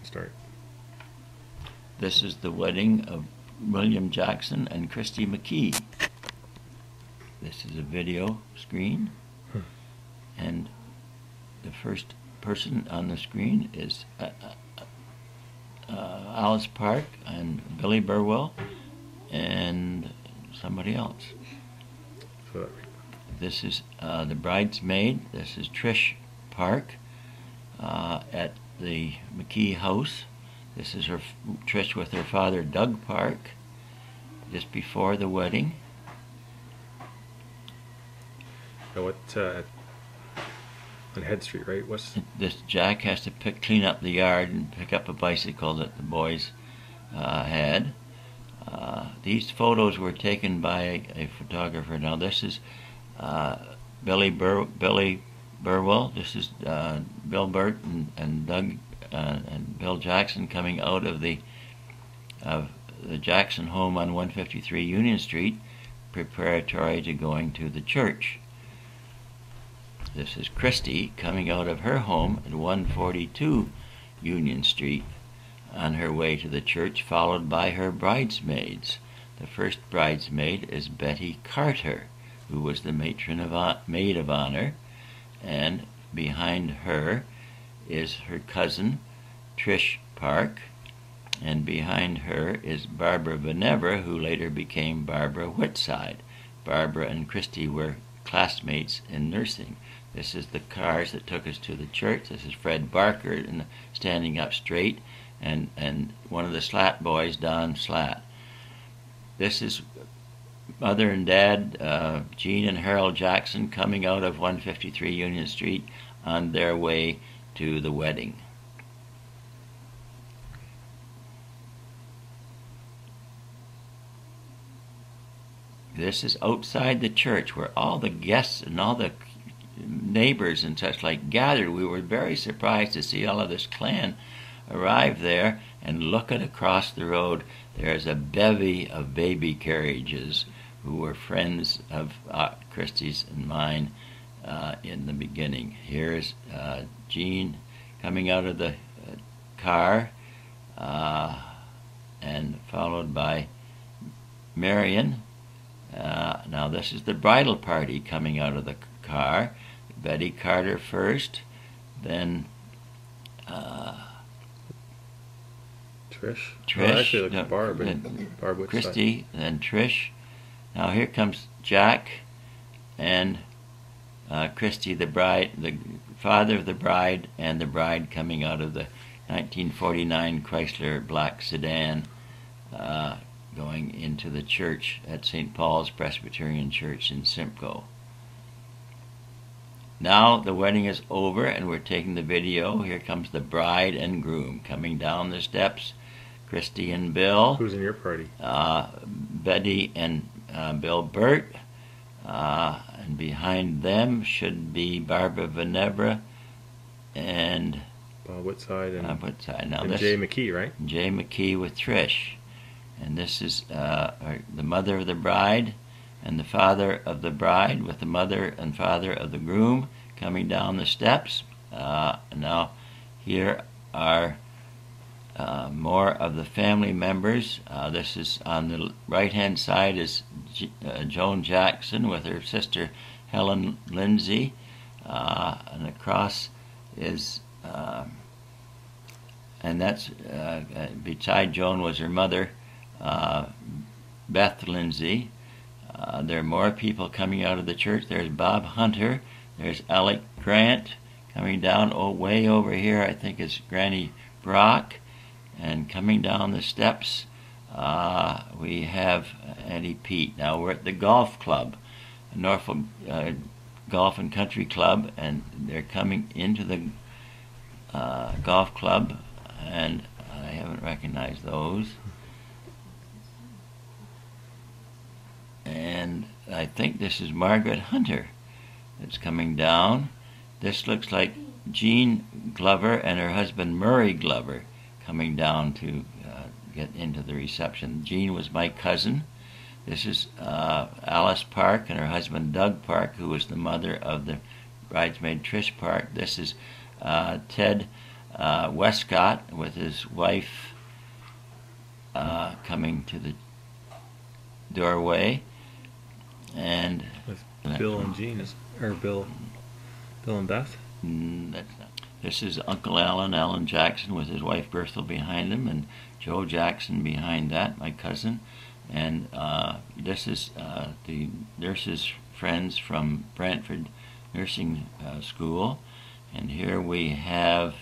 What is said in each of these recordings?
Start. This is the wedding of William Jackson and Christie McKiee. This is a video screen, and the first person on the screen is Alice Park and Billy Burwell and somebody else. This is the bridesmaid. This is Trish Park at the McKiee house. This is Trish with her father Doug Park just before the wedding. What on Head Street, right? What's this? Jack has to clean up the yard and pick up a bicycle that the boys had. These photos were taken by a photographer. Now this is Billy Burwell. This is Bill Burt and Doug and Bill Jackson coming out of the Jackson home on 153 Union Street, preparatory to going to the church. This is Christie coming out of her home at 142 Union Street on her way to the church, followed by her bridesmaids. The first bridesmaid is Betty Carter, who was the maid of honor, and behind her is her cousin Trish Park, and behind her is Barbara Venevra, who later became Barbara Whitside. Barbara and Christie were classmates in nursing. This is the cars that took us to the church. This is Fred Barker standing up straight, and one of the Slat boys, Don Slat. This is Mother and Dad, Gene and Harold Jackson, coming out of 153 Union Street on their way to the wedding. This is outside the church where all the guests and all the neighbors and such like gathered. We were very surprised to see all of this clan arrive there, and look at across the road. There's a bevy of baby carriages who were friends of Christie's and mine in the beginning. Here's Gene coming out of the car, and followed by Marian. Now this is the bridal party coming out of the car. Betty Carter first, then Trish. Trish, Oh, actually, like Barb and Barb Christie, then Trish. Now here comes Jack and Christie, the bride, the father of the bride, and the bride coming out of the 1949 Chrysler black sedan, going into the church at St. Paul's Presbyterian Church in Simcoe. Now the wedding is over and we're taking the video. Here comes the bride and groom coming down the steps. Christie and Bill. Who's in your party? Betty and Bill Burt. And behind them should be Barbara Venevra and Bob Whitside and, Now and Jay McKee, right? Jay McKee with Trish. And this is the mother of the bride and the father of the bride with the mother and father of the groom coming down the steps. Now here are more of the family members. This is on the right hand side is Joan Jackson with her sister Helen Lindsay, and across is and that's beside Joan was her mother Beth Lindsay. There are more people coming out of the church. There's Bob Hunter. There's Alec Grant coming down. Oh, way over here I think is Granny Brock. And coming down the steps we have Auntie Pete. Now we're at the golf club, Norfolk Golf and Country Club, and they're coming into the golf club, and I haven't recognized those. And I think this is Margaret Hunter that's coming down. This looks like Jean Glover and her husband Murray Glover coming down to get into the reception. Jean was my cousin. This is Alice Park and her husband Doug Park, who was the mother of the bridesmaid Trish Park. This is Ted Westcott with his wife coming to the doorway, and With Bill and Jean, or Bill and Beth. This is Uncle Alan Jackson with his wife Berthel behind him, and Joe Jackson behind that, my cousin. And this is the nurses' friends from Brantford Nursing School. And here we have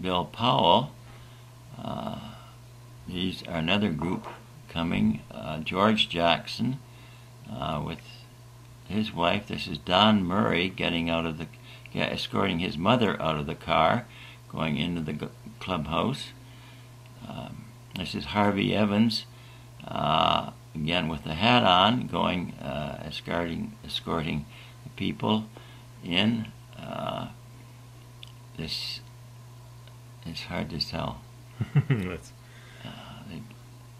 Bill Powell. These are another group coming. George Jackson with his wife. This is Don Murray getting out of the, escorting his mother out of the car, going into the clubhouse. This is Harvey Evans, again with the hat on, going escorting the people in. This it's hard to tell. I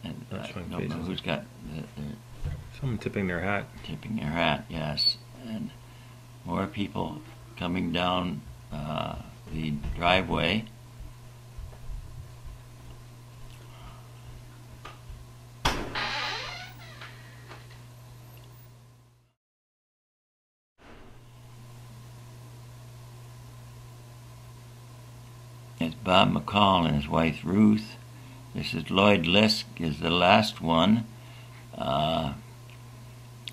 don't know who's got someone tipping their hat. Tipping their hat, yes. And more people coming down the driveway. It's Bob McCall and his wife Ruth. This is Lloyd Lisk, is the last one.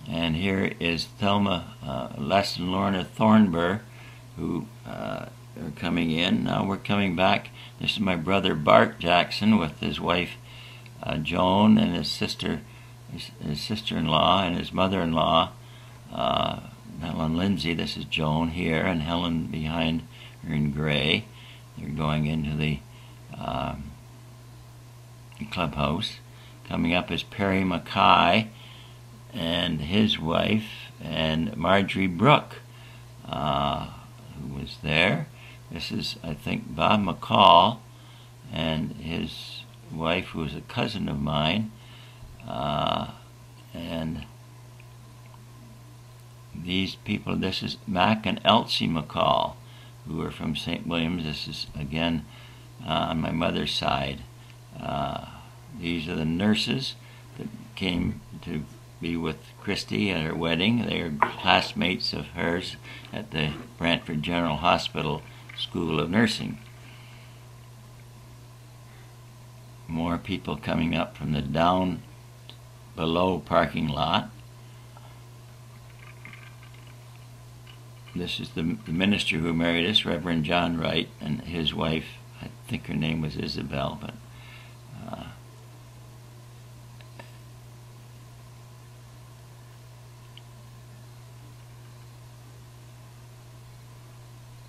And here is Thelma Les and Lorna Thornburg, who are coming in. Now we're coming back. This is my brother Bart Jackson with his wife Joan and his sister-in-law and his mother-in-law Helen Lindsay. This is Joan here, and Helen behind her in gray. They're going into the clubhouse. Coming up is Perry Mackay and his wife, and Marjorie Brooke, who was there. This is, I think, Bob McCall and his wife, who is a cousin of mine. And these people, this is Mac and Elsie McCall, who are from St. Williams. This is, again, on my mother's side. These are the nurses that came to be with Christie at her wedding. They are classmates of hers at the Brantford General Hospital School of Nursing. More people coming up from the down below parking lot. This is the minister who married us, Reverend John Wright, and his wife. I think her name was Isabel, but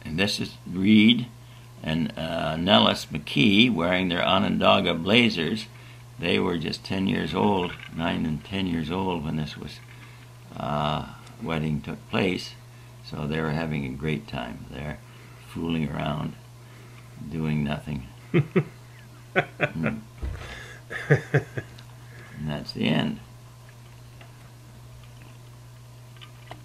and this is Reed and Nellis McKee wearing their Onondaga blazers. They were just 10 years old, 9 and 10 years old when this was wedding took place. So they were having a great time there, fooling around, doing nothing. And that's the end.